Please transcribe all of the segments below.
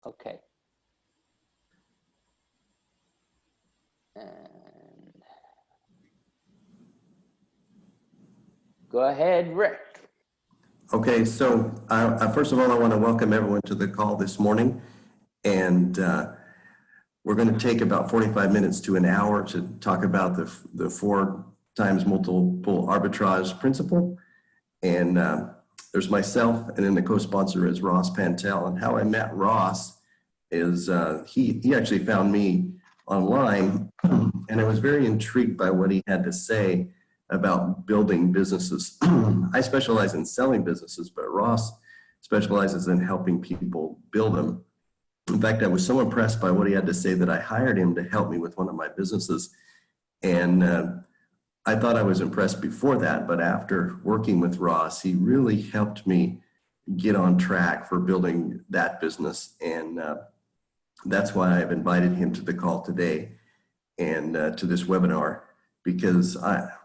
Okay. And go ahead, Rick. Okay, so first of all, I want to welcome everyone to the call this morning. And we're going to take about 45 minutes to an hour to talk about the 4x multiple arbitrage principle. And there's myself, and then the co-sponsor is Ross Pantel. And how I met Ross is he actually found me online, and I was very intrigued by what he had to say about building businesses. I specialize in selling businesses, but Ross specializes in helping people build them. In fact, I was so impressed by what he had to say that I hired him to help me with one of my businesses. And I thought I was impressed before that, but after working with Ross, he really helped me get on track for building that business. And that's why I've invited him to the call today and to this webinar, because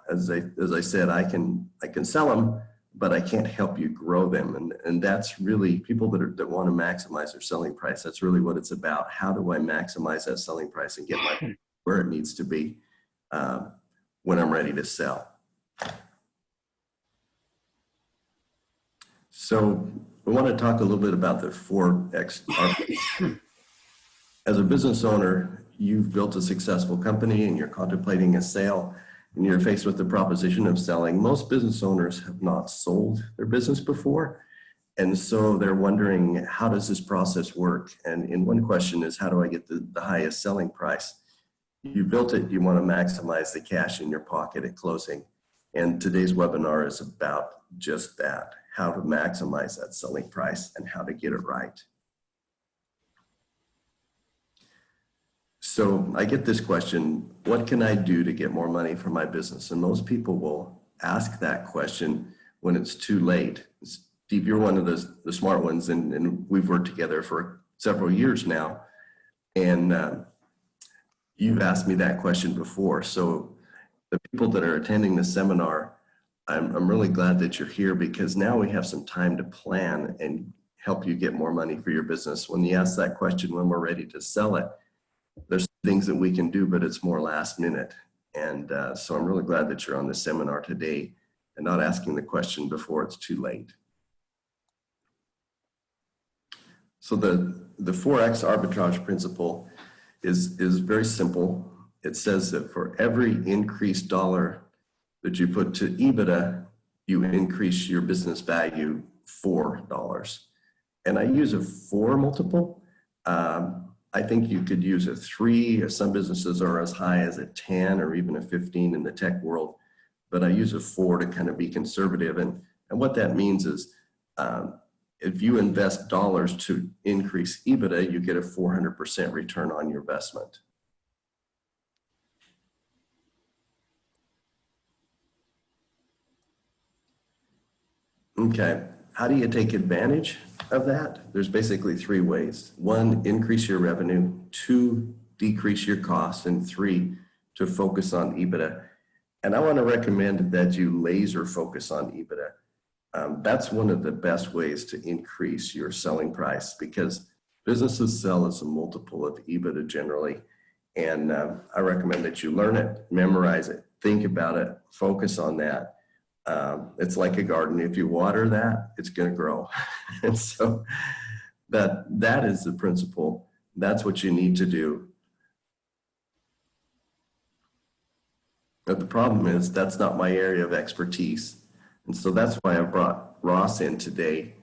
as I said, I can sell them, but I can't help you grow them. And that's really people that want to maximize their selling price. That's really what it's about. How do I maximize that selling price and get my where it needs to be when I'm ready to sell? So we want to talk a little bit about the 4X. As a business owner, you've built a successful company and you're contemplating a sale and you're faced with the proposition of selling. Most business owners have not sold their business before. And so they're wondering, how does this process work? And one question is, how do I get the highest selling price? You built it, you want to maximize the cash in your pocket at closing. And today's webinar is about just that, how to maximize that selling price and how to get it right. So I get this question, what can I do to get more money for my business? And most people will ask that question when it's too late. Steve, you're one of the smart ones, and we've worked together for several years now. And you've asked me that question before. So the people that are attending the seminar, I'm really glad that you're here, because now we have some time to plan and help you get more money for your business. When you ask that question, when we're ready to sell it, there's things that we can do, but it's more last minute. And so I'm really glad that you're on this seminar today and not asking the question before it's too late. So the 4X arbitrage principle is very simple. It says that for every increased dollar that you put to EBITDA, you increase your business value $4. And I use a 4 multiple. I think you could use a 3, or some businesses are as high as a 10 or even a 15 in the tech world, but I use a 4 to kind of be conservative. And what that means is if you invest dollars to increase EBITDA, you get a 400% return on your investment. Okay, how do you take advantage of that? There's basically 3 ways. 1, increase your revenue. 2, decrease your costs. And 3, to focus on EBITDA. And I want to recommend that you laser focus on EBITDA. That's one of the best ways to increase your selling price, because businesses sell as a multiple of EBITDA generally. And I recommend that you learn it, memorize it, think about it, focus on that. It's like a garden. If you water that, it's going to grow. And so that is the principle. That's what you need to do. But the problem is that's not my area of expertise. And so that's why I brought Ross in today.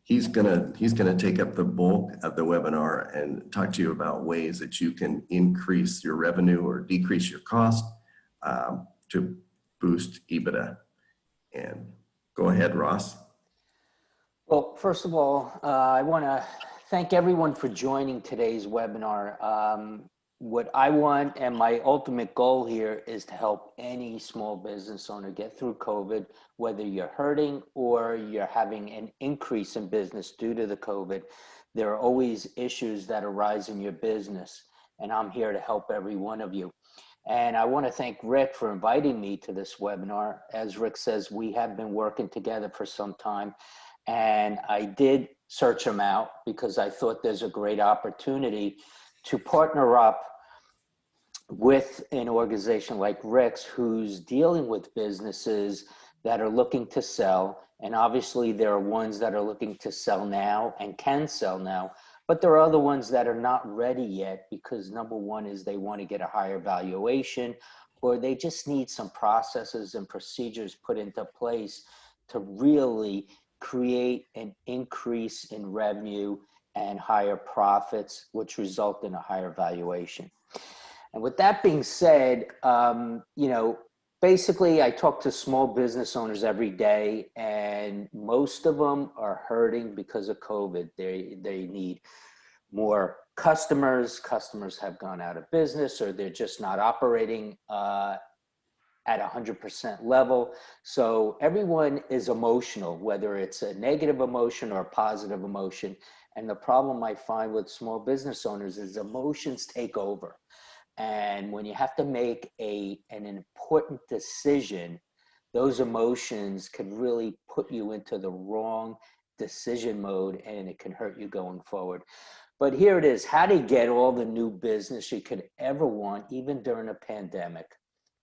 He's gonna take up the bulk of the webinar and talk to you about ways that you can increase your revenue or decrease your cost to boost EBITDA. And go ahead, Ross. Well, first of all, I want to thank everyone for joining today's webinar. What I want and my ultimate goal here is to help any small business owner get through COVID, whether you're hurting or you're having an increase in business due to the COVID. There are always issues that arise in your business, and I'm here to help every one of you. And I want to thank Rick for inviting me to this webinar. As Rick says, we have been working together for some time, and I did search them out because I thought there's a great opportunity to partner up with an organization like Rick's, who's dealing with businesses that are looking to sell. And obviously there are ones that are looking to sell now and can sell now, but there are other ones that are not ready yet because number one is they want to get a higher valuation, or they just need some processes and procedures put into place to really create an increase in revenue and higher profits, which result in a higher valuation. And with that being said, basically I talk to small business owners every day, and most of them are hurting because of COVID. They need more customers. Customers have gone out of business, or they're just not operating at 100% level. So everyone is emotional, whether it's a negative emotion or a positive emotion. And the problem I find with small business owners is emotions take over. And when you have to make an important decision, those emotions can really put you into the wrong decision mode, and it can hurt you going forward. But here it is, how to get all the new business you could ever want, even during a pandemic.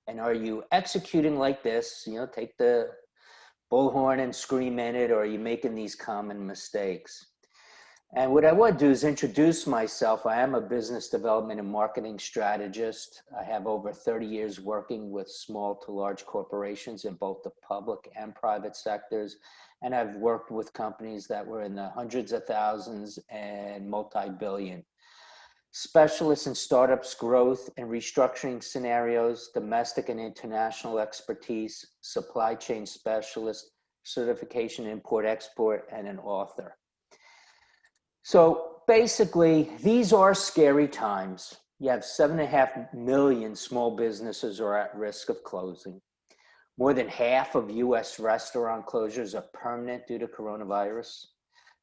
And are you executing like this? Take the bullhorn and scream in it, or are you making these common mistakes? And what I want to do is introduce myself. I am a business development and marketing strategist. I have over 30 years working with small to large corporations in both the public and private sectors. And I've worked with companies that were in the hundreds of thousands and multi-billion. Specialists in startups, growth and restructuring scenarios, domestic and international expertise, supply chain specialist, certification, import, export, and an author. So basically, these are scary times. You have 7.5 million small businesses are at risk of closing. More than half of US restaurant closures are permanent due to coronavirus.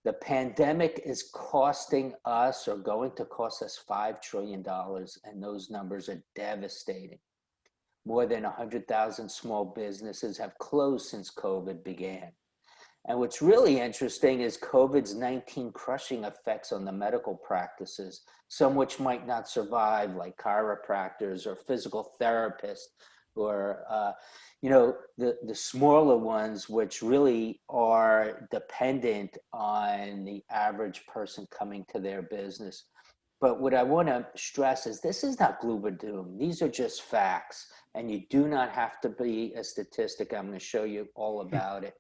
The pandemic is costing us, or going to cost us, $5 trillion, and those numbers are devastating. More than 100,000 small businesses have closed since COVID began. And what's really interesting is COVID-19 crushing effects on the medical practices, some which might not survive, like chiropractors or physical therapists, or the smaller ones, which really are dependent on the average person coming to their business. But what I want to stress is this is not gloom or doom. These are just facts, and you do not have to be a statistic. I'm going to show you all about it.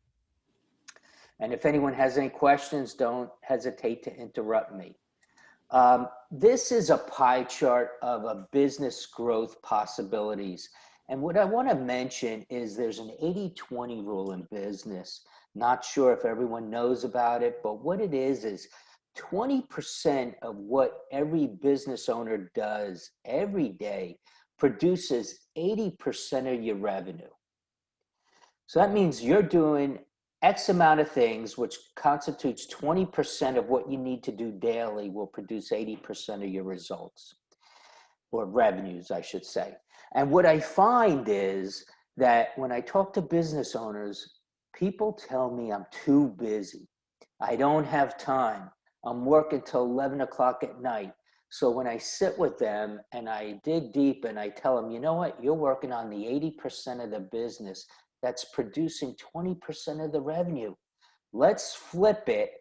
And if anyone has any questions, don't hesitate to interrupt me. This is a pie chart of a business growth possibilities. And what I want to mention is there's an 80-20 rule in business. Not sure if everyone knows about it, but what it is 20% of what every business owner does every day produces 80% of your revenue. So that means you're doing X amount of things, which constitutes 20% of what you need to do daily, will produce 80% of your results, or revenues, I should say. And what I find is that when I talk to business owners, people tell me I'm too busy. I don't have time. I'm working till 11 o'clock at night. So when I sit with them and I dig deep and I tell them, you know what, you're working on the 80% of the business that's producing 20% of the revenue. Let's flip it.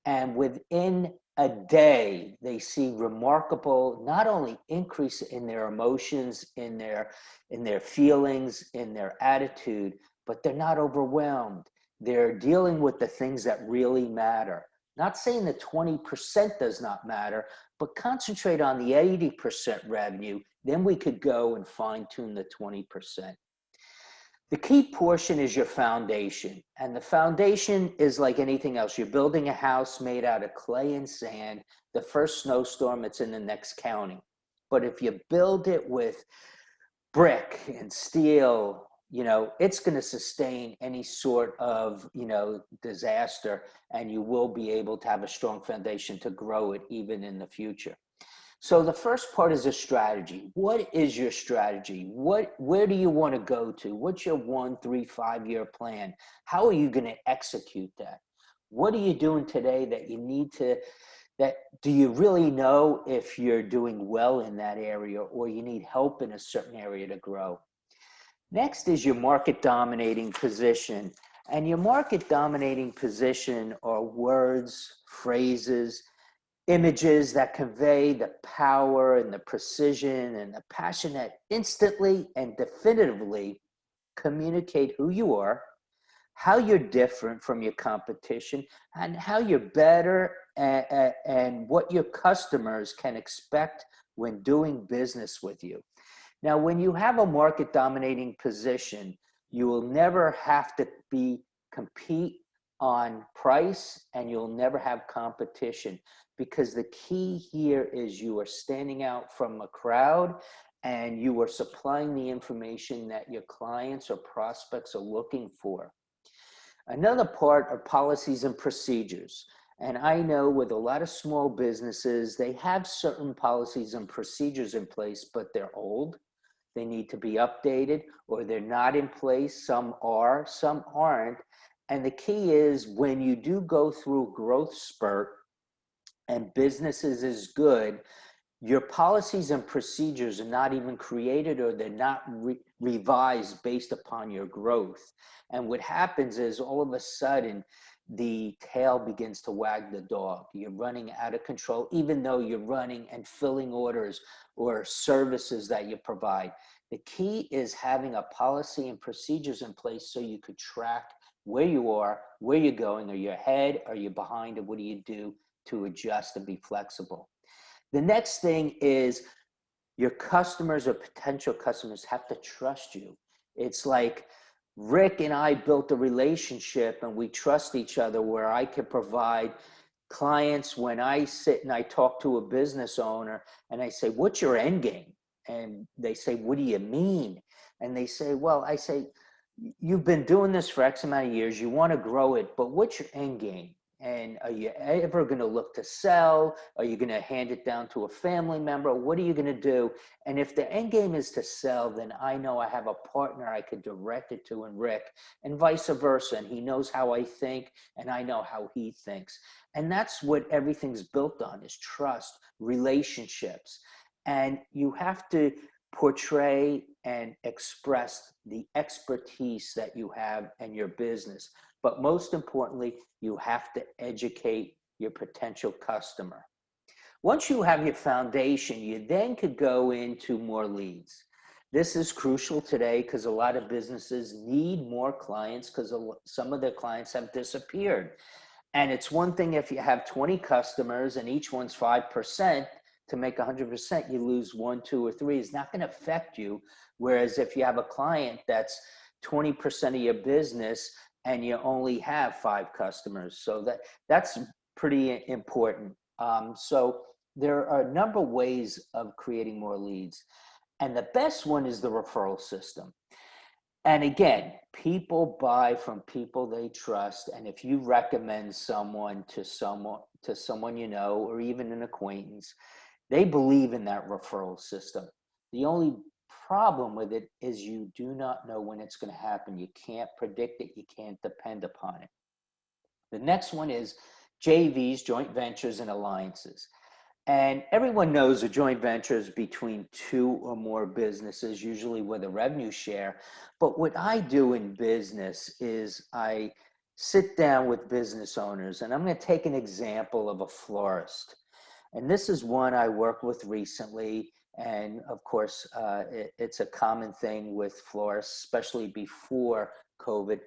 And within a day, they see remarkable, not only increase in their emotions, in their feelings, in their attitude, but they're not overwhelmed. They're dealing with the things that really matter. Not saying the 20% does not matter, but concentrate on the 80% revenue. Then we could go and fine tune the 20%. The key portion is your foundation. And the foundation is like anything else. You're building a house made out of clay and sand. The first snowstorm, it's in the next county. But if you build it with brick and steel, it's going to sustain any sort of, disaster, and you will be able to have a strong foundation to grow it even in the future. So the first part is a strategy. What is your strategy? Where do you want to go to? What's your 1, 3, 5 year plan? How are you going to execute that? What are you doing today that you need to, that do you really know if you're doing well in that area or you need help in a certain area to grow? Next is your market dominating position. And your market dominating position are words, phrases, images that convey the power and the precision and the passion that instantly and definitively communicate who you are, how you're different from your competition, and how you're better, and what your customers can expect when doing business with you. Now, when you have a market dominating position, you will never have to compete on price, and you'll never have competition, because the key here is you are standing out from a crowd and you are supplying the information that your clients or prospects are looking for. Another part are policies and procedures. And I know with a lot of small businesses, they have certain policies and procedures in place, but they're old. They need to be updated, or they're not in place. Some are, some aren't. And the key is when you do go through a growth spurt and businesses is good, your policies and procedures are not even created, or they're not revised based upon your growth. And what happens is all of a sudden the tail begins to wag the dog. You're running out of control, even though you're running and filling orders or services that you provide. The key is having a policy and procedures in place so you could track where you are, where you're going. Are you ahead? Are you behind? And what do you do to adjust and be flexible? The next thing is your customers or potential customers have to trust you. It's like Rick and I built a relationship and we trust each other, where I can provide clients when I sit and I talk to a business owner and I say, "What's your end game?" And they say, "What do you mean?" And they say, "Well," I say, "You've been doing this for X amount of years. You want to grow it, but what's your end game? And are you ever going to look to sell? Are you going to hand it down to a family member? What are you going to do?" And if the end game is to sell, then I know I have a partner I could direct it to in Rick, and vice versa. And he knows how I think and I know how he thinks. And that's what everything's built on, is trust, relationships. And you have to portray and express the expertise that you have in your business. But most importantly, you have to educate your potential customer. Once you have your foundation, you then could go into more leads. This is crucial today because a lot of businesses need more clients because some of their clients have disappeared. And it's one thing if you have 20 customers and each one's 5%, to make 100%, you lose one, two, or three. It's not going to affect you. Whereas if you have a client that's 20% of your business and you only have 5 customers, so that's pretty important. So there are a number of ways of creating more leads. And the best one is the referral system. And again, people buy from people they trust. And if you recommend someone to someone you know, or even an acquaintance, they believe in that referral system. The only problem with it is you do not know when it's going to happen. You can't predict it. You can't depend upon it. The next one is JVs, joint ventures, and alliances. And everyone knows a joint venture is between two or more businesses, usually with a revenue share. But what I do in business is I sit down with business owners, and I'm going to take an example of a florist. And this is one I worked with recently. And of course, it's a common thing with florists, especially before COVID.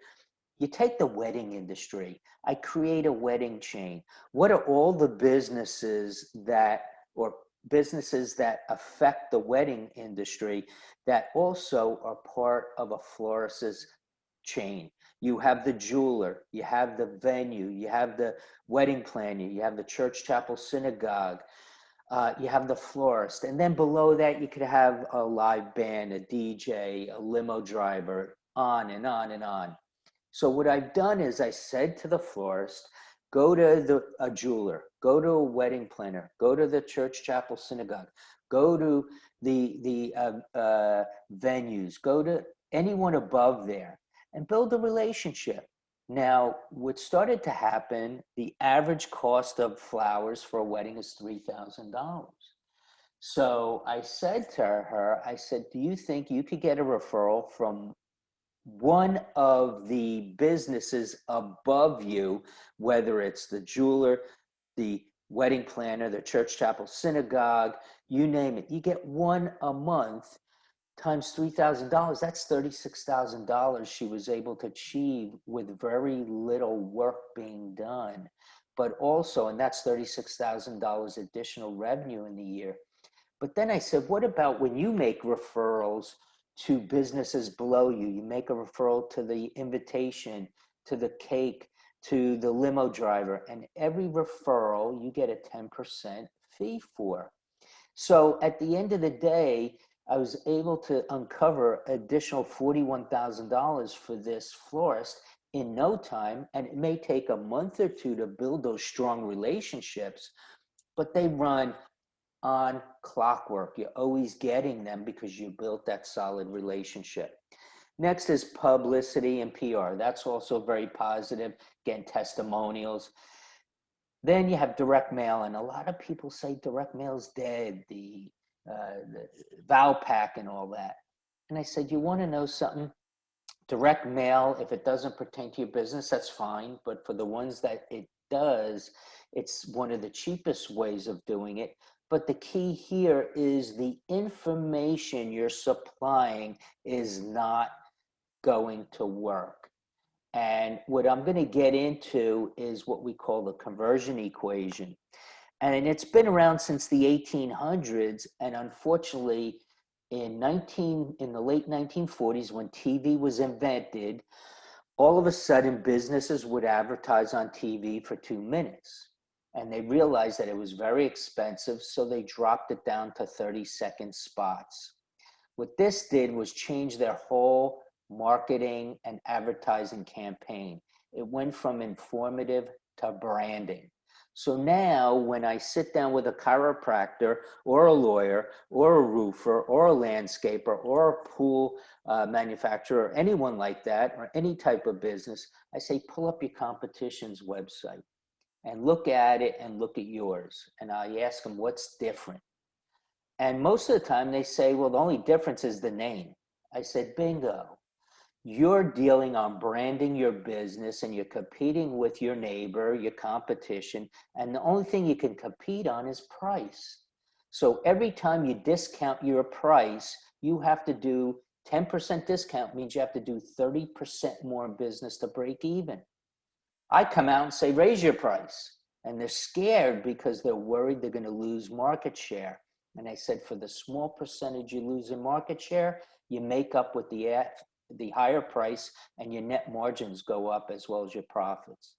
You take the wedding industry. I create a wedding chain. What are all the businesses that affect the wedding industry that also are part of a florist's chain? You have the jeweler, you have the venue, you have the wedding planner, you have the church, chapel, synagogue, you have the florist. And then below that, you could have a live band, a DJ, a limo driver, on and on and on. So what I've done is I said to the florist, go to a jeweler, go to a wedding planner, go to the church, chapel, synagogue, go to the venues, go to anyone above there, and build a relationship. Now, what started to happen, the average cost of flowers for a wedding is $3,000. So I said to her, I said, do you think you could get a referral from one of the businesses above you, whether it's the jeweler, the wedding planner, the church, chapel, synagogue, you name it? You get one a month times $3,000. That's $36,000 she was able to achieve with very little work being done. But also, and that's $36,000 additional revenue in the year. But then I said, what about when you make referrals to businesses below you? You make a referral to the invitation, to the cake, to the limo driver, and every referral you get a 10% fee for. So at the end of the day, I was able to uncover additional $41,000 for this florist in no time. And it may take a month or two to build those strong relationships, but they run on clockwork. You're always getting them because you built that solid relationship. Next is publicity and PR. That's also very positive. Again, testimonials. Then you have direct mail, and a lot of people say direct mail is dead, the vow pack and all that. And I said, you want to know something? Direct mail, if it doesn't pertain to your business, that's fine. But for the ones that it does, it's one of the cheapest ways of doing it. But the key here is the information you're supplying is not going to work. And what I'm going to get into is what we call the conversion equation. And it's been around since the 1800s. And unfortunately, in the late 1940s, when TV was invented, all of a sudden businesses would advertise on TV for 2 minutes. And they realized that it was very expensive, so they dropped it down to 30-second spots. What this did was change their whole marketing and advertising campaign. It went from informative to branding. So now when I sit down with a chiropractor or a lawyer or a roofer or a landscaper or a pool manufacturer or anyone like that, or any type of business, I say, pull up your competition's website and look at it and look at yours. And I ask them, what's different? And most of the time they say, well, the only difference is the name. I said, bingo. You're dealing on branding your business and you're competing with your neighbor, your competition, and the only thing you can compete on is price. So every time you discount your price, you have to do 10% discount means you have to do 30% more business to break even. I come out and say, raise your price. And they're scared because they're worried they're going to lose market share. And I said, for the small percentage you lose in market share, you make up with the higher price and your net margins go up as well as your profits.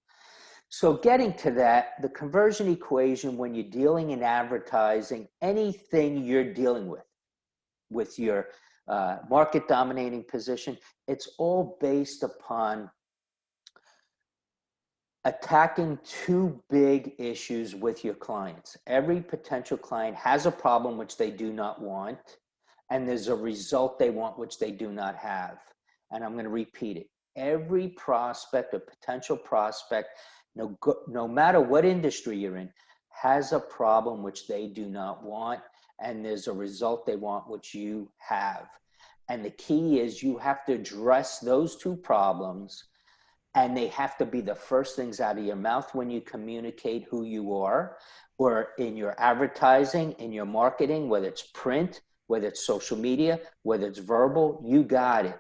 So getting to that, the conversion equation, when you're dealing in advertising, anything you're dealing with your market dominating position, it's all based upon attacking two big issues with your clients. Every potential client has a problem which they do not want, and there's a result they want which they do not have. And I'm going to repeat it. Every prospect or potential prospect, no matter what industry you're in, has a problem which they do not want, and there's a result they want which you have. And the key is you have to address those two problems, and they have to be the first things out of your mouth when you communicate who you are, or in your advertising, in your marketing, whether it's print, whether it's social media, whether it's verbal, you got it.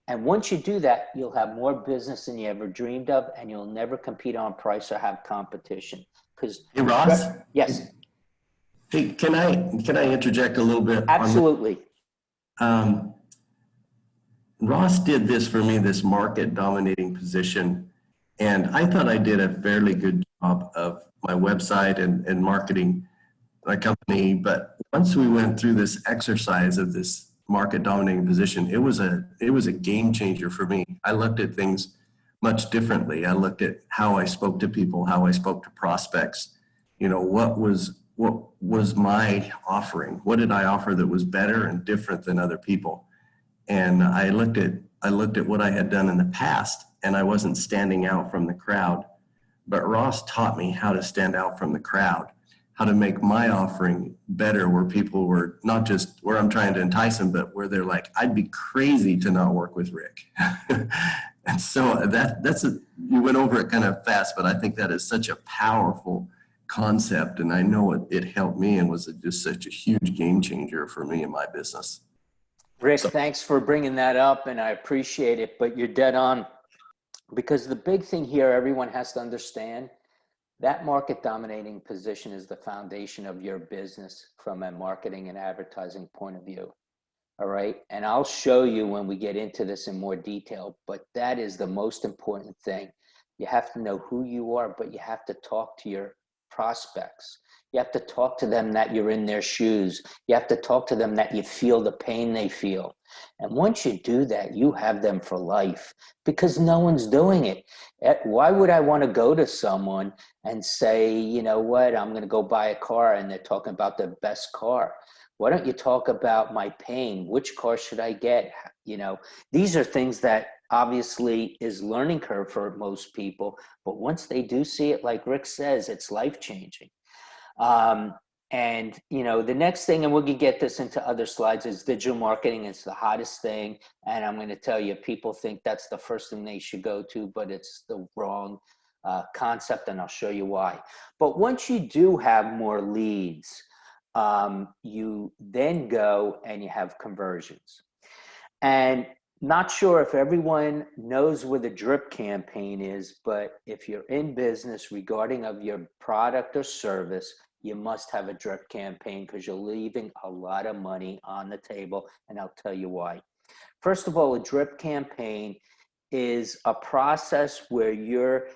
And once you do that, you'll have more business than you ever dreamed of, and you'll never compete on price or have competition. Because Hey, Ross? yes, Hey, can I interject a little bit on this? absolutely. Ross did this for me, this market dominating position, and I thought I did a fairly good job of my website and marketing my company. But once we went through this exercise of this market dominating position, it was a game changer for me. I looked at things much differently. I looked at how I spoke to people, how I spoke to prospects. You know, what was my offering? What did I offer that was better and different than other people? And I looked at what I had done in the past, and I wasn't standing out from the crowd. But Ross taught me how to stand out from the crowd, how to make my offering better, where people were not just where I'm trying to entice them, but where they're like, I'd be crazy to not work with Rick. And so you went over it kind of fast, but I think that is such a powerful concept. And I know it helped me and was just such a huge game changer for me in my business. Rick, So, thanks for bringing that up, and I appreciate it, but you're dead on, because the big thing here everyone has to understand, that market dominating position is the foundation of your business from a marketing and advertising point of view. All right. And I'll show you when we get into this in more detail, but that is the most important thing. You have to know who you are, but you have to talk to your prospects. You have to talk to them that you're in their shoes. You have to talk to them that you feel the pain they feel. And once you do that, you have them for life, because no one's doing it. Why would I want to go to someone and say, you know what, I'm going to go buy a car, and they're talking about the best car? Why don't you talk about my pain? Which car should I get? You know, these are things that obviously is learning curve for most people, but once they do see it, like Rick says, it's life changing. Um, and you know, the next thing, and we'll get this into other slides, is digital marketing. It's the hottest thing, and I'm going to tell you, people think that's the first thing they should go to, but it's the wrong concept, and I'll show you why. But once you do have more leads, you then go and you have conversions. And not sure if everyone knows what a drip campaign is, but if you're in business regarding of your product or service, you must have a drip campaign, because you're leaving a lot of money on the table, and I'll tell you why. First of all, a drip campaign is a process where you're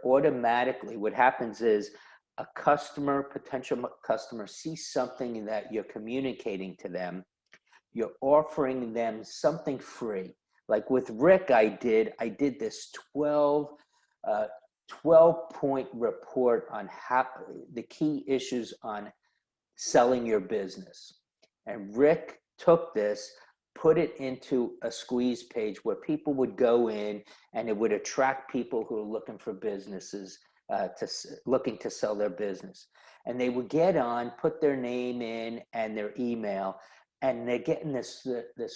automatically, what happens is a potential customer sees something that you're communicating to them. You're offering them something free. Like with Rick, I did this 12-point report on how the key issues on selling your business. And Rick took this, put it into a squeeze page where people would go in, and it would attract people who are looking for businesses, looking to sell their business. And they would get on, put their name in and their email, and they're getting this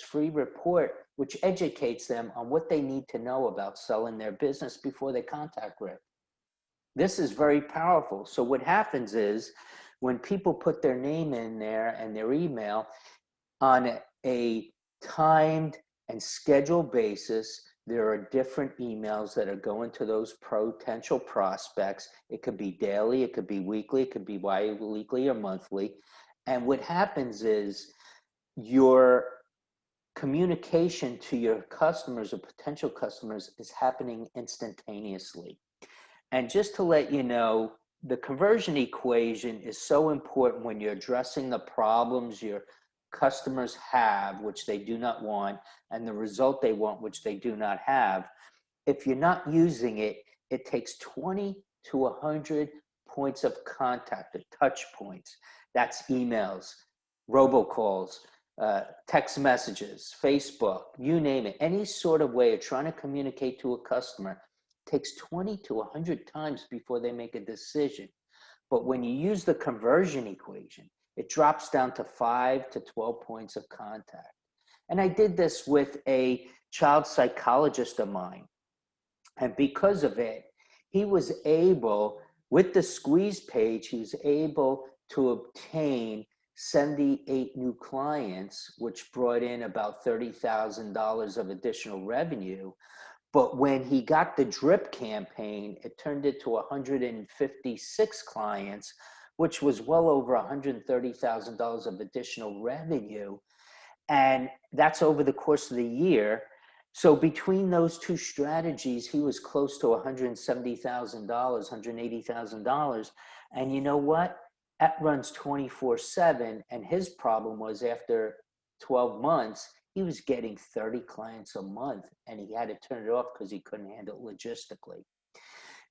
free report, which educates them on what they need to know about selling their business before they contact Rick. This is very powerful. So what happens is, when people put their name in there and their email on a timed and scheduled basis, there are different emails that are going to those potential prospects. It could be daily, it could be weekly, it could be bi-weekly or monthly. And what happens is, your communication to your customers or potential customers is happening instantaneously. And just to let you know, the conversion equation is so important when you're addressing the problems your customers have, which they do not want, and the result they want, which they do not have. If you're not using it, it takes 20 to 100 points of contact, or touch points. That's emails, robocalls, text messages, Facebook, you name it. Any sort of way of trying to communicate to a customer takes 20 to 100 times before they make a decision. But when you use the conversion equation, it drops down to 5 to 12 points of contact. And I did this with a child psychologist of mine. And because of it, he was able, with the squeeze page, he was able to obtain 78 new clients, which brought in about $30,000 of additional revenue. But when he got the drip campaign, it turned into 156 clients, which was well over $130,000 of additional revenue. And that's over the course of the year. So between those two strategies, he was close to $170,000, $180,000. And you know what? That runs 24/7. And his problem was, after 12 months, he was getting 30 clients a month, and he had to turn it off because he couldn't handle it logistically.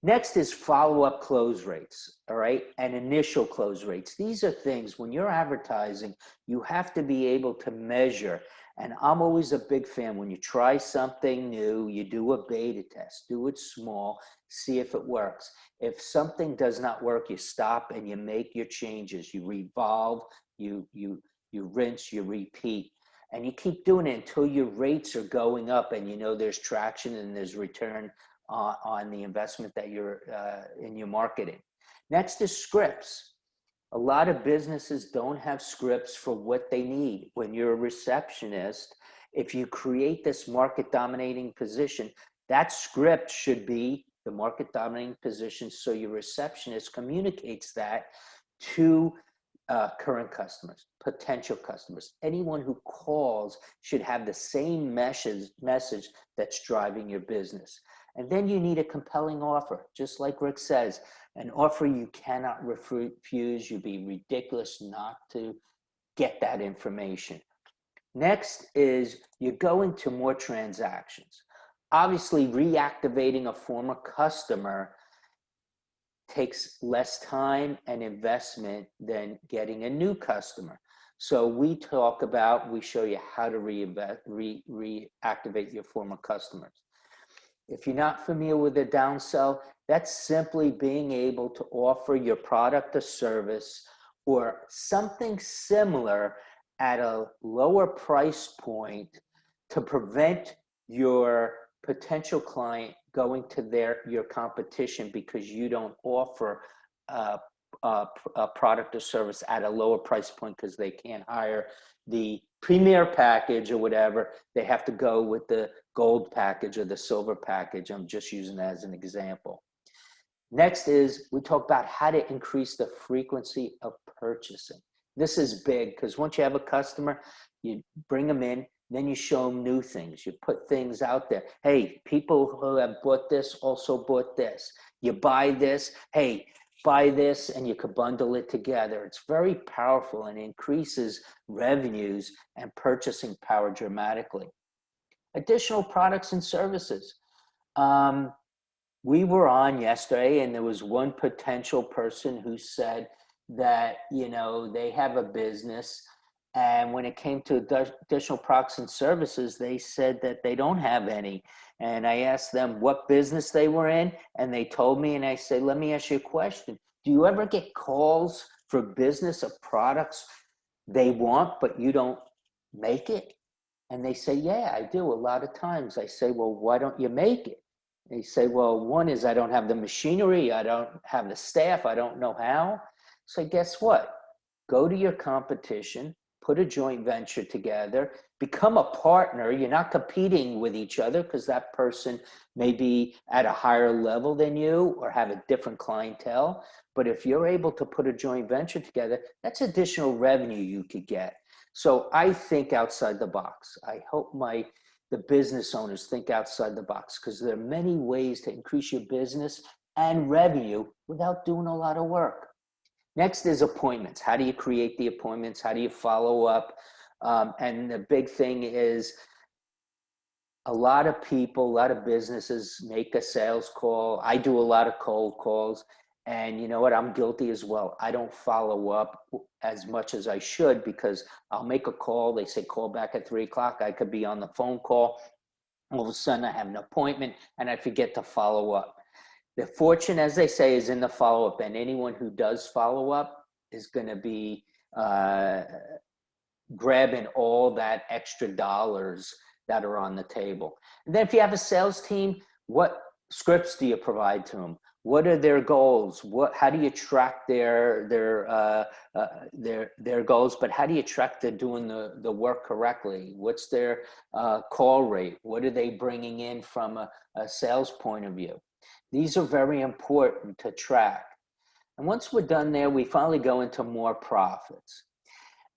Next is follow-up close rates, all right, and initial close rates. These are things, when you're advertising, you have to be able to measure. And I'm always a big fan. When you try something new, you do a beta test, do it small, see if it works. If something does not work, you stop and you make your changes. You revolve, you rinse, you repeat. And you keep doing it until your rates are going up and you know there's traction and there's return on the investment that you're in your marketing. Next is scripts. A lot of businesses don't have scripts for what they need. When you're a receptionist, if you create this market dominating position, that script should be the market dominating position. So your receptionist communicates that to current customers, potential customers. Anyone who calls should have the same message that's driving your business. And then you need a compelling offer, just like Rick says, an offer you cannot refuse. You'd be ridiculous not to get that information. Next is you go into more transactions. Obviously, reactivating a former customer takes less time and investment than getting a new customer. So we show you how to reactivate your former customers. If you're not familiar with a downsell, that's simply being able to offer your product or service or something similar at a lower price point to prevent your potential client going to your competition because you don't offer a product or service at a lower price point because they can't hire the premier package or whatever. They have to go with the gold package or the silver package. I'm just using that as an example. Next is we talk about how to increase the frequency of purchasing. This is big because once you have a customer, you bring them in, then you show them new things. You put things out there. Hey, people who have bought this also bought this. You buy this, hey, buy this, and you could bundle it together. It's very powerful and increases revenues and purchasing power dramatically. Additional products and services. We were on yesterday and there was one potential person who said that, they have a business, and when it came to additional products and services, they said that they don't have any. And I asked them what business they were in, and they told me, and I said, let me ask you a question. Do you ever get calls for business of products they want, but you don't make it? And they say, yeah, I do a lot of times. I say, well, why don't you make it? They say, well, one is I don't have the machinery, I don't have the staff, I don't know how. So guess what? Go to your competition, put a joint venture together, become a partner. You're not competing with each other because that person may be at a higher level than you or have a different clientele. But if you're able to put a joint venture together, that's additional revenue you could get. So I think outside the box. I hope the business owners think outside the box because there are many ways to increase your business and revenue without doing a lot of work. Next is appointments. How do you create the appointments? How do you follow up? And the big thing is a lot of people, a lot of businesses make a sales call. I do a lot of cold calls. And you know what? I'm guilty as well. I don't follow up as much as I should because I'll make a call. They say call back at 3:00. I could be on the phone call. All of a sudden I have an appointment and I forget to follow up. The fortune, as they say, is in the follow-up, and anyone who does follow up is going to be grabbing all that extra dollars that are on the table. And then if you have a sales team, what scripts do you provide to them? What are their goals? How do you track their goals? But how do you track they're doing the work correctly? What's their call rate? What are they bringing in from a sales point of view? These are very important to track. And once we're done there, we finally go into more profits.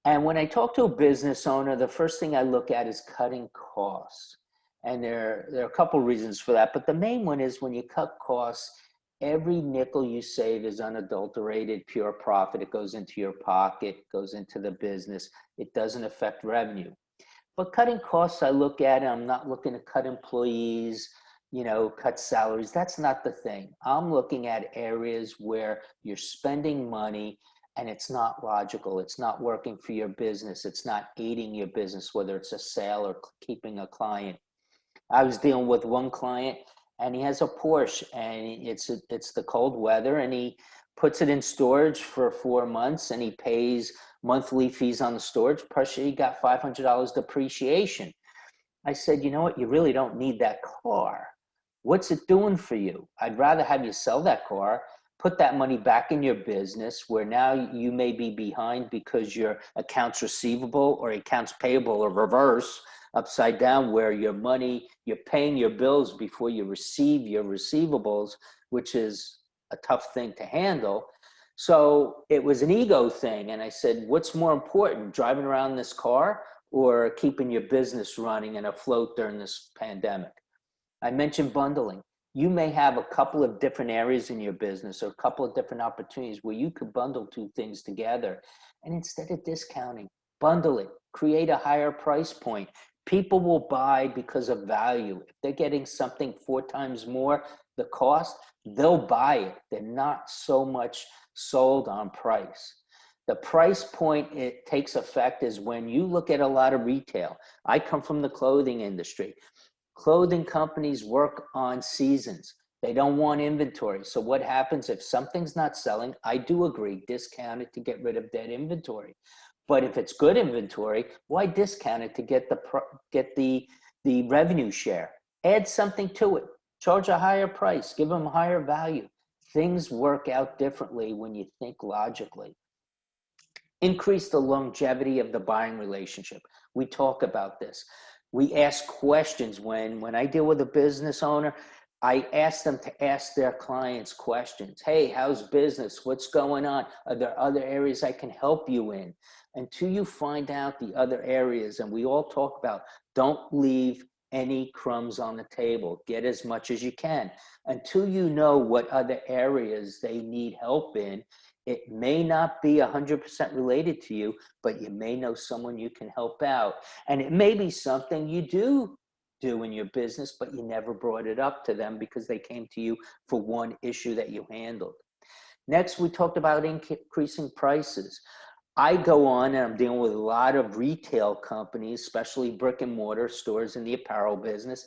And when I talk to a business owner, the first thing I look at is cutting costs. And there are a couple reasons for that. But the main one is when you cut costs, every nickel you save is unadulterated, pure profit. It goes into your pocket, goes into the business. It doesn't affect revenue. But cutting costs, I look at it. I'm not looking to cut employees, cut salaries. That's not the thing. I'm looking at areas where you're spending money and it's not logical. It's not working for your business. It's not aiding your business, whether it's a sale or keeping a client. I was dealing with one client, and he has a Porsche, and it's the cold weather, and he puts it in storage for 4 months, and he pays monthly fees on the storage. Plus, he got $500 depreciation. I said, you know what? You really don't need that car. What's it doing for you? I'd rather have you sell that car, put that money back in your business where now you may be behind because your accounts receivable or accounts payable are reverse, upside down, where your money, you're paying your bills before you receive your receivables, which is a tough thing to handle. So it was an ego thing. And I said, what's more important, driving around this car or keeping your business running and afloat during this pandemic? I mentioned bundling. You may have a couple of different areas in your business or a couple of different opportunities where you could bundle two things together. And instead of discounting, bundle it, create a higher price point. People will buy because of value. If they're getting something 4 times more the cost, they'll buy it. They're not so much sold on price. The price point it takes effect is when you look at a lot of retail. I come from the clothing industry. Clothing companies work on seasons. They don't want inventory. So what happens if something's not selling? I do agree, discount it to get rid of dead inventory. But if it's good inventory, why discount it to get the revenue share? Add something to it. Charge a higher price. Give them a higher value. Things work out differently when you think logically. Increase the longevity of the buying relationship. We talk about this. We ask questions. When I deal with a business owner, I ask them to ask their clients questions. Hey, how's business? What's going on? Are there other areas I can help you in? Until you find out the other areas, and we all talk about, don't leave any crumbs on the table. Get as much as you can. Until you know what other areas they need help in, it may not be 100% related to you, but you may know someone you can help out. And it may be something you do in your business, but you never brought it up to them because they came to you for one issue that you handled. Next, we talked about increasing prices. I go on and I'm dealing with a lot of retail companies, especially brick and mortar stores in the apparel business.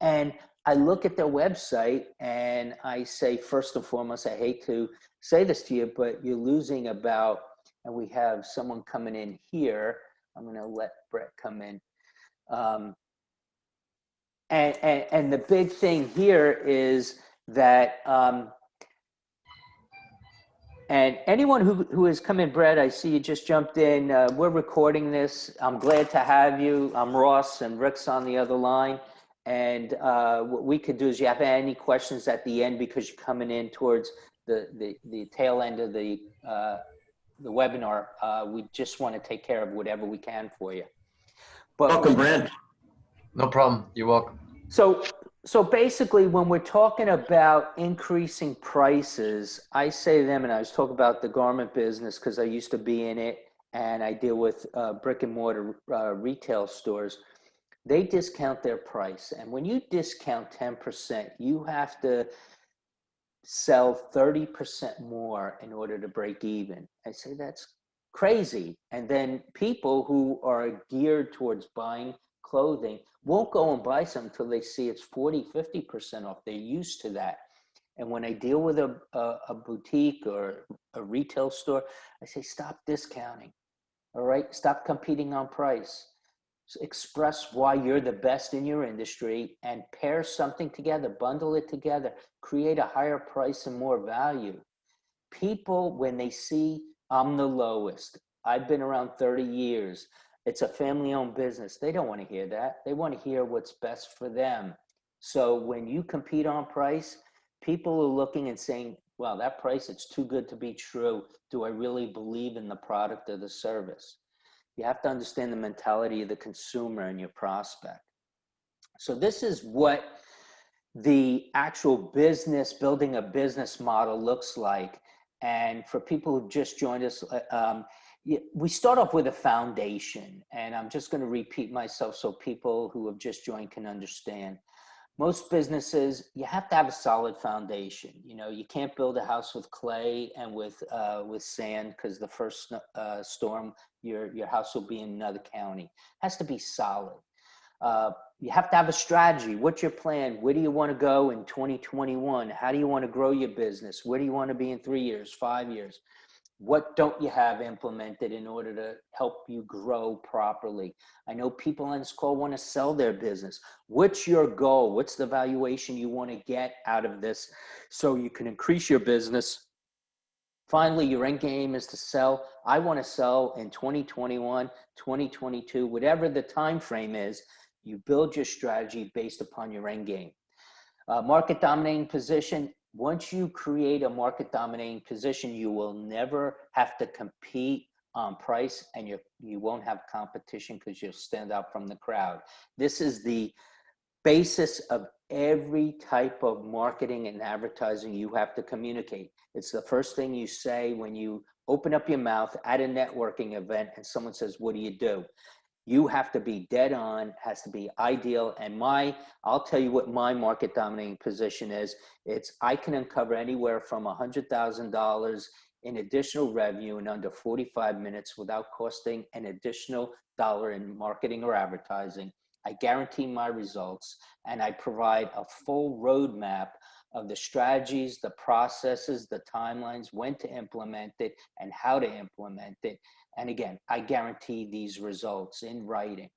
And I look at their website and I say, first and foremost, I hate to say this to you, but you're losing about, and we have someone coming in here. I'm going to let Brett come in. And the big thing here is that, and anyone who has come in, Brett, I see you just jumped in. We're recording this. I'm glad to have you. I'm Ross and Rick's on the other line. And what we could do is, you have any questions at the end because you're coming in towards the tail end of the webinar. We just want to take care of whatever we can for you. But Welcome, Brent. No problem. You're welcome. So basically, when we're talking about increasing prices, I say to them, and I was talking about the garment business because I used to be in it, and I deal with brick and mortar retail stores. They discount their price. And when you discount 10%, you have to sell 30% more in order to break even. I say that's crazy. And then people who are geared towards buying clothing won't go and buy some until they see it's 40, 50% off. They're used to that. And when I deal with a boutique or a retail store, I say, stop discounting. All right, stop competing on price. Express why you're the best in your industry and pair something together, bundle it together, create a higher price and more value. People, when they see I'm the lowest, I've been around 30 years, it's a family-owned business, they don't want to hear that. They want to hear what's best for them. So when you compete on price, people are looking and saying, wow, that price, it's too good to be true. Do I really believe in the product or the service? You have to understand the mentality of the consumer and your prospect. So this is what the actual business, building a business model looks like. And for people who've just joined us, we start off with a foundation. And I'm just going to repeat myself so people who have just joined can understand. Most businesses, you have to have a solid foundation. You know, you can't build a house with clay and with sand, because the first storm, your house will be in another county. It has to be solid. You have to have a strategy. What's your plan? Where do you want to go in 2021? How do you want to grow your business? Where do you want to be in 3 years, 5 years? What don't you have implemented in order to help you grow properly? I know people on this call want to sell their business. What's your goal? What's the valuation you want to get out of this so you can increase your business? Finally, your end game is to sell. I want to sell in 2021, 2022, whatever the time frame is. You build your strategy based upon your end game. Market dominating position. Once you create a market dominating position, you will never have to compete on price, and you won't have competition because you'll stand out from the crowd. This is the basis of every type of marketing and advertising you have to communicate. It's the first thing you say when you open up your mouth at a networking event and someone says, "What do you do?" You have to be dead on, has to be ideal. And I'll tell you what my market dominating position is. It's I can uncover anywhere from $100,000 in additional revenue in under 45 minutes without costing an additional dollar in marketing or advertising. I guarantee my results, and I provide a full roadmap of the strategies, the processes, the timelines, when to implement it, and how to implement it. And again, I guarantee these results in writing.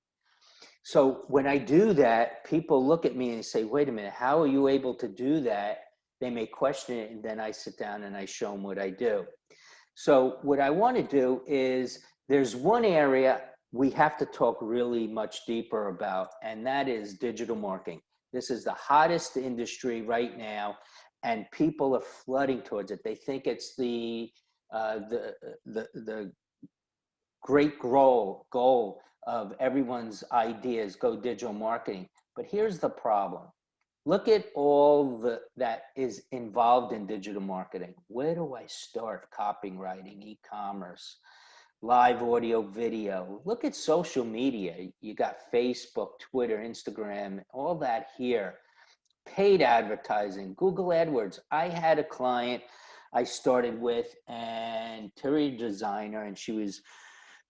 So when I do that, people look at me and say, "Wait a minute, how are you able to do that?" They may question it, and then I sit down and I show them what I do. So what I want to do is, there's one area we have to talk really much deeper about, and that is digital marketing. This is the hottest industry right now, and people are flooding towards it. They think it's the great goal of everyone's ideas, go digital marketing. But here's the problem. Look at all that is involved in digital marketing. Where do I start? Copywriting, e-commerce, live audio, video. Look at social media. You got Facebook, Twitter, Instagram, all that here. Paid advertising, Google AdWords. I had a client I started with, and interior designer, and she was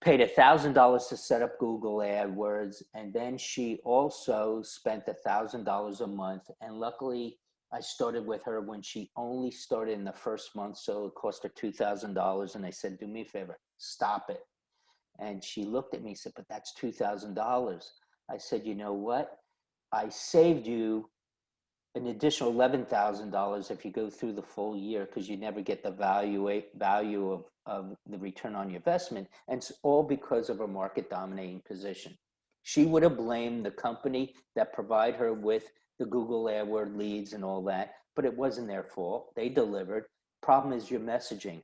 paid $1,000 to set up Google AdWords, and then she also spent $1,000 a month. And luckily, I started with her when she only started in the first month, so it cost her $2,000. And I said, "Do me a favor, stop it." And she looked at me and said, "But that's $2,000. I said, "You know what? I saved you an additional $11,000 if you go through the full year, because you never get the value of the return on your investment. And it's all because of a market dominating position." She would have blamed the company that provide her with the Google AdWord leads and all that, but it wasn't their fault. They delivered. Problem is your messaging.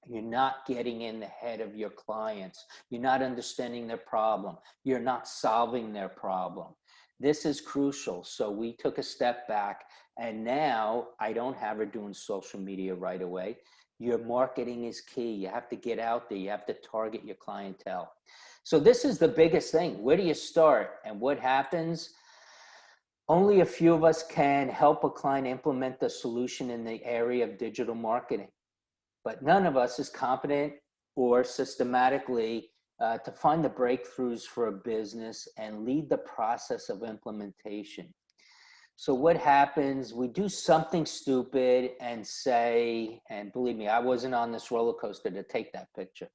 You're not getting in the head of your clients. You're not understanding their problem. You're not solving their problem. This is crucial. So we took a step back, and now I don't have her doing social media right away. Your marketing is key. You have to get out there. You have to target your clientele. So this is the biggest thing. Where do you start? And what happens? Only a few of us can help a client implement the solution in the area of digital marketing, but none of us is competent or systematically to find the breakthroughs for a business and lead the process of implementation. So what happens? We do something stupid and say, and believe me, I wasn't on this roller coaster to take that picture.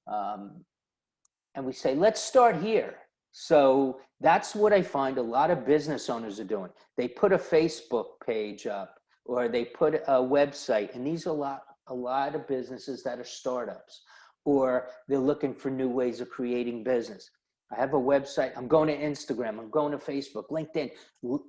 And we say, let's start here. So that's what I find a lot of business owners are doing. They put a Facebook page up, or they put a website, and these are a lot of businesses that are startups, or they're looking for new ways of creating business. I have a website. I'm going to Instagram. I'm going to Facebook, LinkedIn.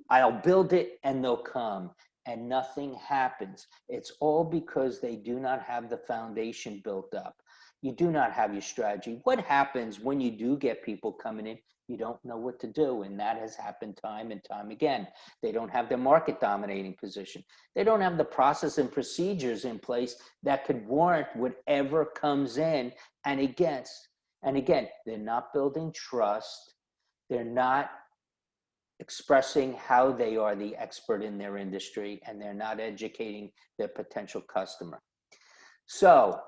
I'll build it and they'll come, and nothing happens. It's all because they do not have the foundation built up. You do not have your strategy. What happens when you do get people coming in? You don't know what to do. And that has happened time and time again. They don't have their market dominating position. They don't have the process and procedures in place that could warrant whatever comes in. And again, they're not building trust. They're not expressing how they are the expert in their industry and they're not educating their potential customer. So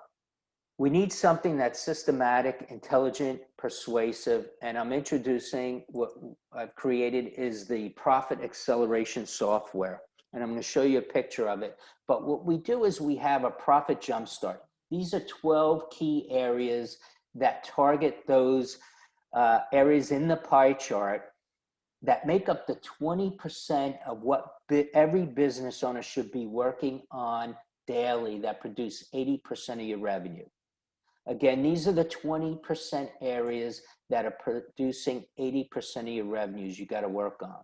we need something that's systematic, intelligent, persuasive, and I'm introducing what I've created is the profit acceleration software. And I'm going to show you a picture of it. But what we do is we have a profit jumpstart. These are 12 key areas that target those areas in the pie chart that make up the 20% of what every business owner should be working on daily that produce 80% of your revenue. Again, these are the 20% areas that are producing 80% of your revenues you got to work on.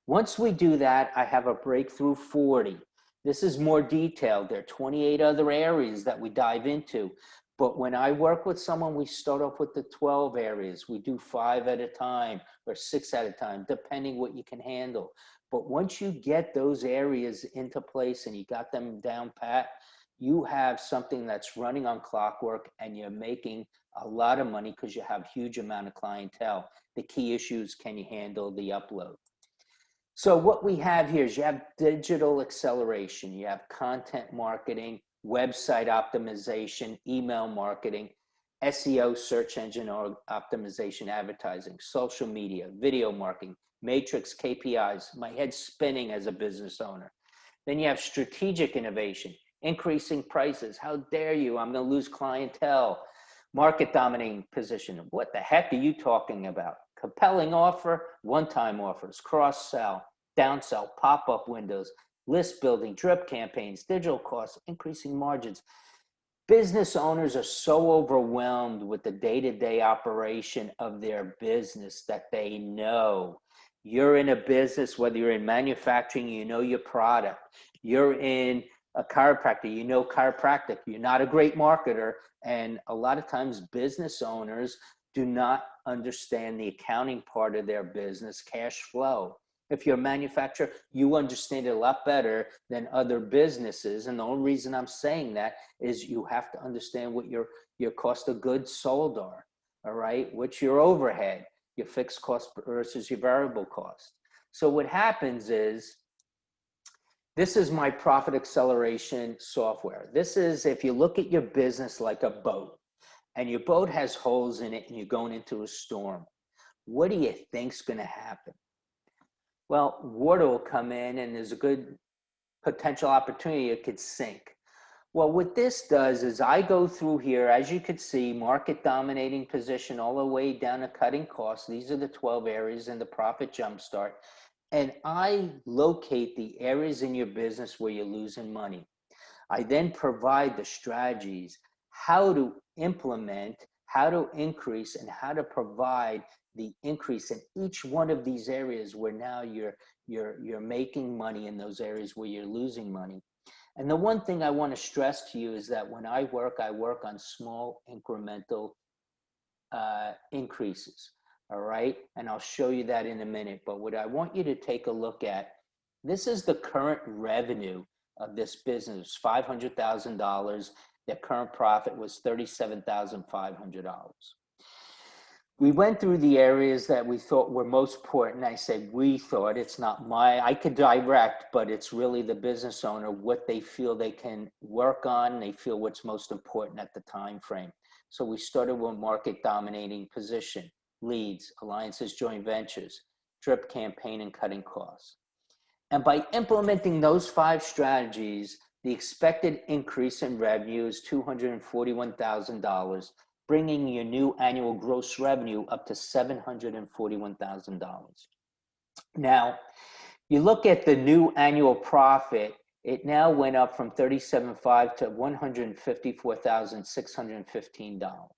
Once we do that, I have a breakthrough 40. This is more detailed. There are 28 other areas that we dive into. But when I work with someone, we start off with the 12 areas. We do 5 at a time or 6 at a time, depending what you can handle. But once you get those areas into place and you got them down pat, you have something that's running on clockwork and you're making a lot of money because you have huge amount of clientele. The key issue is, can you handle the upload? So what we have here is you have digital acceleration, you have content marketing, website optimization, email marketing, SEO, search engine optimization, advertising, social media, video marketing, matrix KPIs. My head's spinning as a business owner. Then you have strategic innovation, increasing prices. How dare you? I'm going to lose clientele. Market dominating position. What the heck are you talking about? Compelling offer, one-time offers, cross-sell, downsell, pop-up windows, list building, drip campaigns, digital costs, increasing margins. Business owners are so overwhelmed with the day-to-day operation of their business that they know. You're in a business, whether you're in manufacturing, you know your product. You're in a chiropractor, you know chiropractic. You're not a great marketer. And a lot of times business owners do not understand the accounting part of their business, cash flow. If you're a manufacturer, you understand it a lot better than other businesses. And the only reason I'm saying that is you have to understand what your cost of goods sold are, all right? What's your overhead, your fixed cost versus your variable cost. So what happens is, this is my profit acceleration software. This is, if you look at your business like a boat, and your boat has holes in it and you're going into a storm, what do you think's going to happen? Well, water will come in and there's a good potential opportunity it could sink. Well, what this does is I go through here, as you could see, market dominating position all the way down to cutting costs. These are the 12 areas in the profit jumpstart. And I locate the areas in your business where you're losing money. I then provide the strategies, how to implement, how to increase, and how to provide the increase in each one of these areas where now you're making money in those areas where you're losing money. And the one thing I want to stress to you is that when I work on small incremental increases. All right. And I'll show you that in a minute. But what I want you to take a look at, this is the current revenue of this business, $500,000. Their current profit was $37,500. We went through the areas that we thought were most important. I said, we thought, it's not I could direct, but it's really the business owner, what they feel they can work on. They feel what's most important at the time frame. So we started with market dominating position, leads, alliances, joint ventures, drip campaign, and cutting costs. And by implementing those 5 strategies, the expected increase in revenue is $241,000, bringing your new annual gross revenue up to $741,000. Now, you look at the new annual profit, it now went up from $37,500 to $154,615.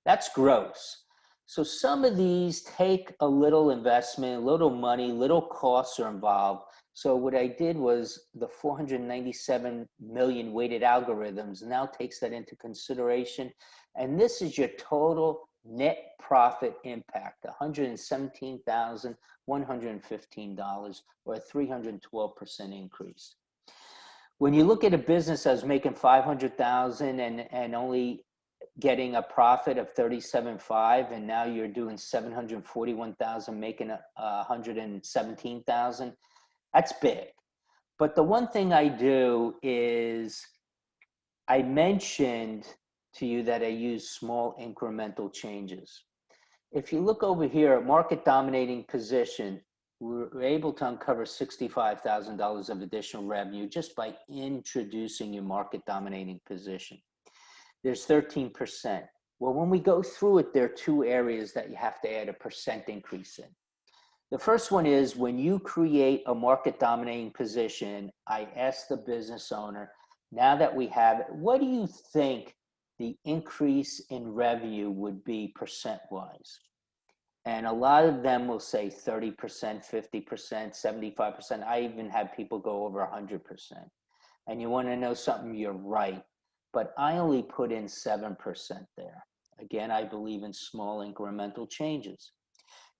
That's gross. So some of these take a little investment, a little money, little costs are involved. So what I did was the 497 million weighted algorithms now takes that into consideration. And this is your total net profit impact, $117,115, or a 312% increase. When you look at a business that's making $500,000 and only getting a profit of 37.5, and now you're doing 741,000, making 117,000. That's big. But the one thing I do is I mentioned to you that I use small incremental changes. If you look over here at market dominating position, we're able to uncover $65,000 of additional revenue just by introducing your market dominating position. There's 13%. Well, when we go through it, there are two areas that you have to add a percent increase in. The first one is when you create a market dominating position, I ask the business owner, now that we have it, what do you think the increase in revenue would be percent-wise? And a lot of them will say 30%, 50%, 75%. I even have people go over 100%. And you want to know something, you're right. But I only put in 7% there. Again, I believe in small incremental changes.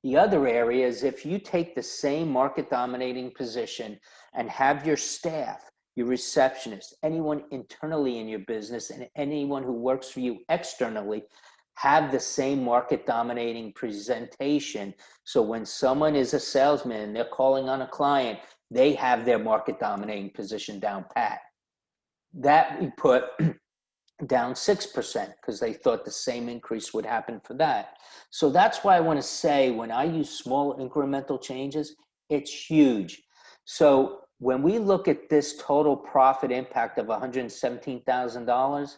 The other area is if you take the same market dominating position and have your staff, your receptionist, anyone internally in your business, and anyone who works for you externally have the same market dominating presentation. So when someone is a salesman and they're calling on a client, they have their market dominating position down pat. That we put down 6% because they thought the same increase would happen for that. So that's why I want to say when I use small incremental changes, it's huge. So when we look at this total profit impact of $117,000,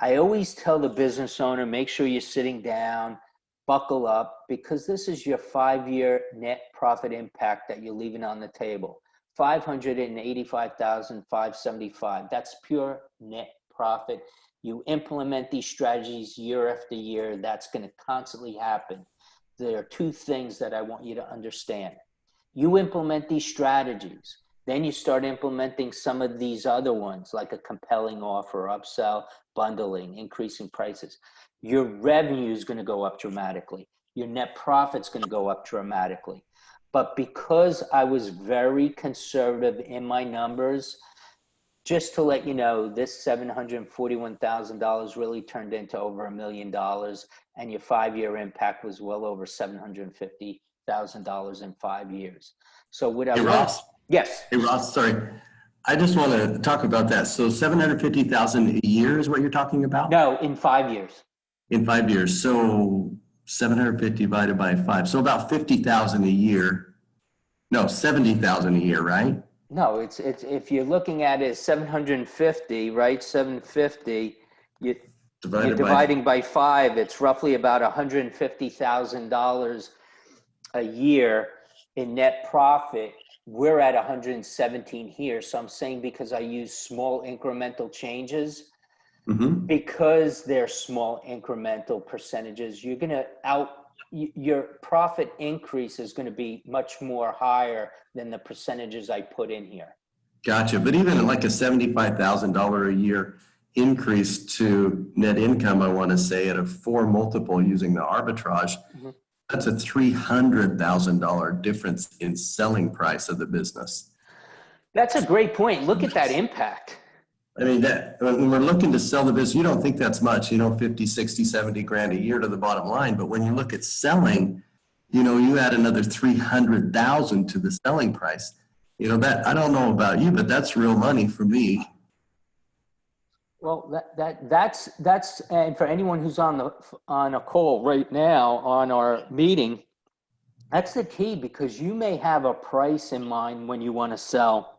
I always tell the business owner, make sure you're sitting down, buckle up, because this is your 5-year net profit impact that you're leaving on the table. $585,575. That's pure net profit. You implement these strategies year after year, that's going to constantly happen. There are two things that I want you to understand. You implement these strategies, then you start implementing some of these other ones, like a compelling offer, upsell, bundling, increasing prices. Your revenue is going to go up dramatically. Your net profit's going to go up dramatically. But because I was very conservative in my numbers, just to let you know, this $741,000 really turned into over $1 million, and your 5-year impact was well over $750,000 in 5 years. So what I Ross. Yes. Hey, Ross, sorry. I just want to talk about that. So 750,000 a year is what you're talking about? No, in 5 years. In 5 years. So 750 divided by 5. So about 50,000 a year. No, 70,000 a year, right? No, it's if you're looking at it as 750, right? 750, you're dividing by 5, it's roughly about $150,000 a year in net profit. We're at 117 here. So I'm saying because I use small incremental changes, because they're small incremental percentages, you're going to your profit increase is going to be much more higher than the percentages I put in here. Gotcha. But even like a $75,000 a year increase to net income, I want to say at a 4 multiple using the arbitrage, that's a $300,000 difference in selling price of the business. That's a great point. Look at that impact. I mean, that when we're looking to sell the business, you don't think that's much, 50, 60, 70 grand a year to the bottom line. But when you look at selling, you add another 300,000 to the selling price. That, I don't know about you, but that's real money for me. Well, that's and for anyone who's on a call right now on our meeting, that's the key, because you may have a price in mind when you want to sell.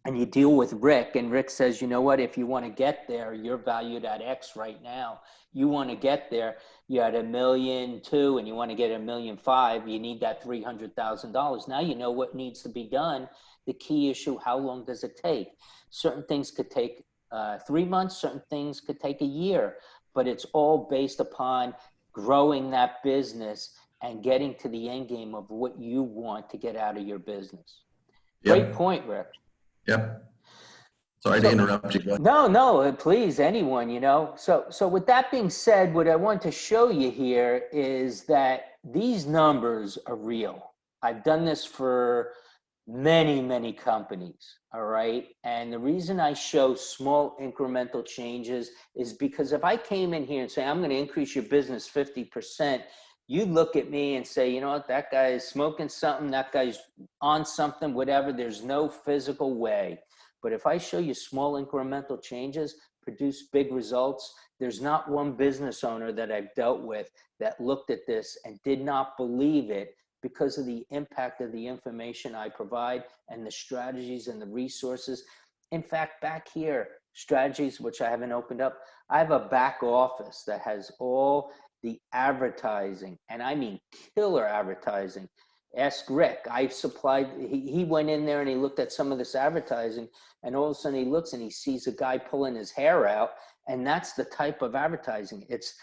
And you deal with Rick, and Rick says, you know what, if you want to get there, you're valued at X right now. You want to get there, you're at $1.2 million, and you want to get $1.5 million, you need that $300,000. Now you know what needs to be done. The key issue, how long does it take? Certain things could take 3 months, certain things could take a year, but it's all based upon growing that business and getting to the end game of what you want to get out of your business. Yep. Great point, Rick. Yep. Sorry to interrupt you. No, please, anyone, So with that being said, what I want to show you here is that these numbers are real. I've done this for many companies, all right? And the reason I show small incremental changes is because if I came in here and say, I'm going to increase your business 50%, you look at me and say, you know what, that guy is smoking something, that guy's on something, whatever. There's no physical way. But if I show you small incremental changes, produce big results, there's not one business owner that I've dealt with that looked at this and did not believe it because of the impact of the information I provide and the strategies and the resources. In fact, back here, strategies, which I haven't opened up, I have a back office that has all the advertising, and I mean killer advertising. Ask Rick. I supplied, he went in there and he looked at some of this advertising, and all of a sudden he looks and he sees a guy pulling his hair out, and that's the type of advertising. It's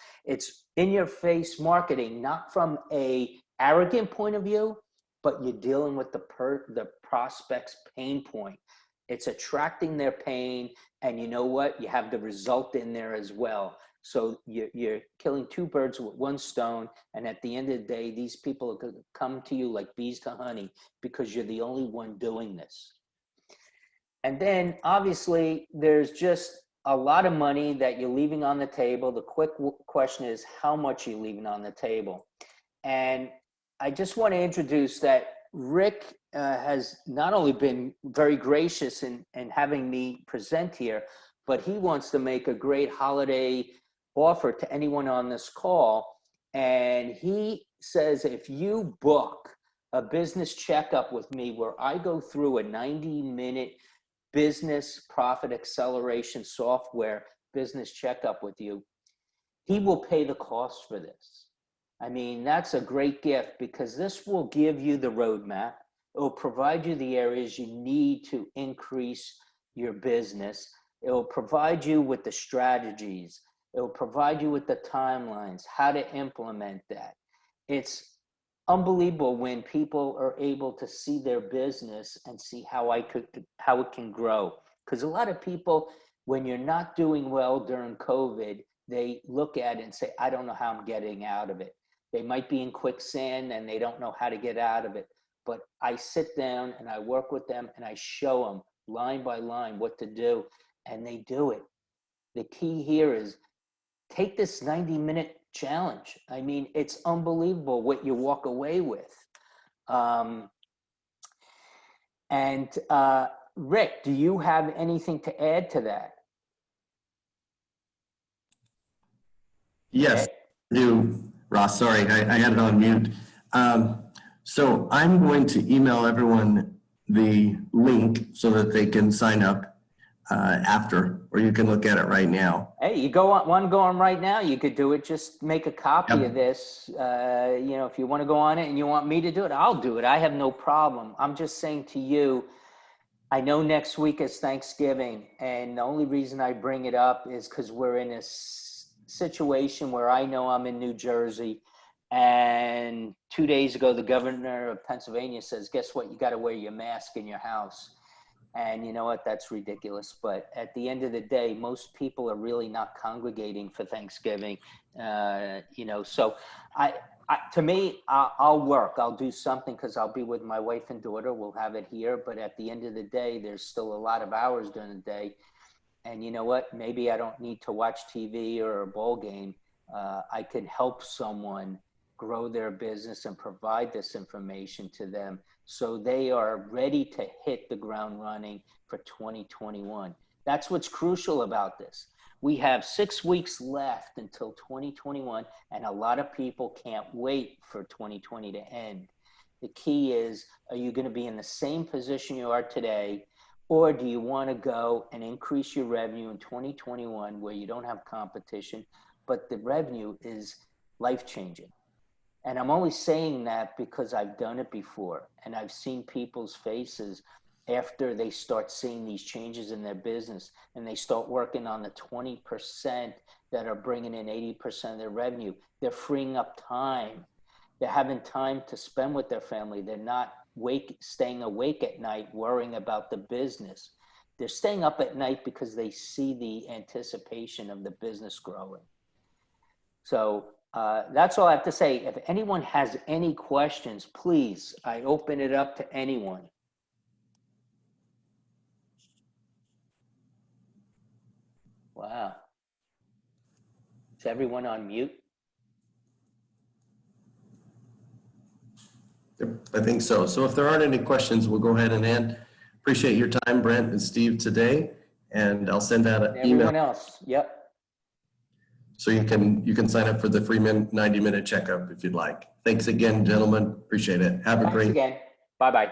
in your face marketing, not from a arrogant point of view, but you're dealing with the prospect's pain point. It's attracting their pain, and you know what? You have the result in there as well. So you're killing two birds with one stone, and at the end of the day, these people are going to come to you like bees to honey because you're the only one doing this. And then obviously there's just a lot of money that you're leaving on the table. The quick question is, how much are you leaving on the table? And I just want to introduce that Rick has not only been very gracious in having me present here, but he wants to make a great holiday offer to anyone on this call. And he says, if you book a business checkup with me where I go through a 90-minute business profit acceleration software business checkup with you, he will pay the cost for this. I mean, that's a great gift because this will give you the roadmap. It will provide you the areas you need to increase your business. It will provide you with the strategies. It will provide you with the timelines, how to implement that. It's unbelievable when people are able to see their business and see how it can grow. Because a lot of people, when you're not doing well during COVID, they look at it and say, I don't know how I'm getting out of it. They might be in quicksand and they don't know how to get out of it. But I sit down and I work with them and I show them line by line what to do, and they do it. The key here is take this 90-minute challenge. I mean, it's unbelievable what you walk away with. Rick, do you have anything to add to that? Yes, I do, Ross. Sorry, I had it on mute. So I'm going to email everyone the link so that they can sign up after, or you can look at it right now. Hey, you want to go on right now, you could do it. Just make a copy of this. If you want to go on it and you want me to do it, I'll do it. I have no problem. I'm just saying to you, I know next week is Thanksgiving, and the only reason I bring it up is because we're in a situation where I know I'm in New Jersey, and 2 days ago, the governor of Pennsylvania says, guess what? You got to wear your mask in your house. And you know what? That's ridiculous. But at the end of the day, most people are really not congregating for Thanksgiving. So to me, I'll work. I'll do something because I'll be with my wife and daughter. We'll have it here. But at the end of the day, there's still a lot of hours during the day. And you know what? Maybe I don't need to watch TV or a ball game. I can help someone grow their business and provide this information to them so they are ready to hit the ground running for 2021. That's what's crucial about this. We have 6 weeks left until 2021, and a lot of people can't wait for 2020 to end. The key is, are you going to be in the same position you are today, or do you want to go and increase your revenue in 2021 where you don't have competition, but the revenue is life-changing? And I'm only saying that because I've done it before, and I've seen people's faces after they start seeing these changes in their business and they start working on the 20% that are bringing in 80% of their revenue. They're freeing up time. They're having time to spend with their family. They're not staying awake at night worrying about the business. They're staying up at night because they see the anticipation of the business growing. So that's all I have to say. If anyone has any questions, please, I open it up to anyone. Wow. Is everyone on mute? Yep, I think so. So if there aren't any questions, we'll go ahead and end. Appreciate your time, Brent and Steve, today. And I'll send out an email Everyone else? Yep. so you can sign up for the free 90-minute checkup if you'd like. Thanks again, gentlemen. Appreciate it. Have a Thanks great again. Bye-bye.